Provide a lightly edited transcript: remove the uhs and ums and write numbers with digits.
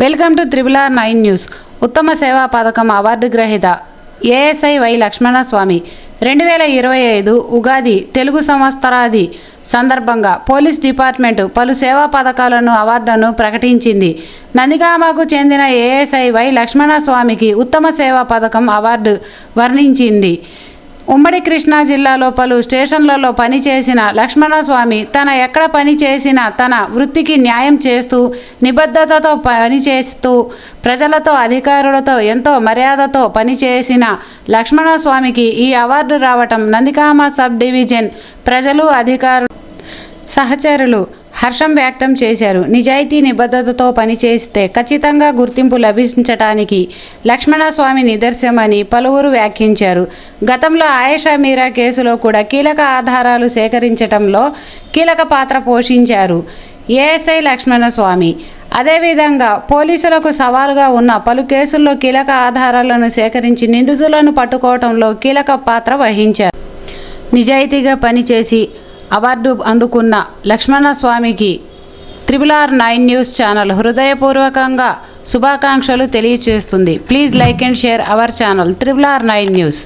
Welcome to RRR9 news. ఉత్తమ సేవా పథకం అవార్డు గ్రహీత ఏఎస్ఐ వై లక్ష్మణస్వామి. 2025 ఉగాది తెలుగు సంవత్సరాది సందర్భంగా పోలీస్ డిపార్ట్మెంటు పలు సేవా పథకాలను అవార్డును ప్రకటించింది. నందిగామకు చెందిన ఏఎస్ఐ వై లక్ష్మణస్వామికి ఉత్తమ సేవా పథకం అవార్డు వర్ణించింది. ఉమ్మడి కృష్ణా జిల్లాలో పలు స్టేషన్లలో పనిచేసిన లక్ష్మణస్వామి ఎక్కడ పని చేసినా తన వృత్తికి న్యాయం చేస్తూ నిబద్ధతతో పనిచేస్తూ ప్రజలతో అధికారులతో ఎంతో మర్యాదతో పనిచేసిన లక్ష్మణస్వామికి ఈ అవార్డు రావటం నందిగామ సబ్ డివిజన్ ప్రజలు, అధికారులు, సహచరులు హర్షం వ్యక్తం చేశారు. నిజాయితీ నిబద్ధతతో పనిచేస్తే ఖచ్చితంగా గుర్తింపు లభించటానికి లక్ష్మణస్వామి నిదర్శనమని పలువురు వ్యాఖ్యానించారు. గతంలో ఆయేషా మీరా కేసులో కూడా కీలక ఆధారాలు సేకరించడంలో కీలక పాత్ర పోషించారు ఏఎస్ఐ లక్ష్మణస్వామి. అదేవిధంగా పోలీసులకు సవాలుగా ఉన్న పలు కేసుల్లో కీలక ఆధారాలను సేకరించి నిందితులను పట్టుకోవడంలో కీలక పాత్ర వహించారు. నిజాయితీగా పనిచేసి అవార్డు అందుకున్న లక్ష్మణస్వామికి RRR9 న్యూస్ ఛానల్ హృదయపూర్వకంగా శుభాకాంక్షలు తెలియజేస్తుంది. Please like and share our channel RRR9 news.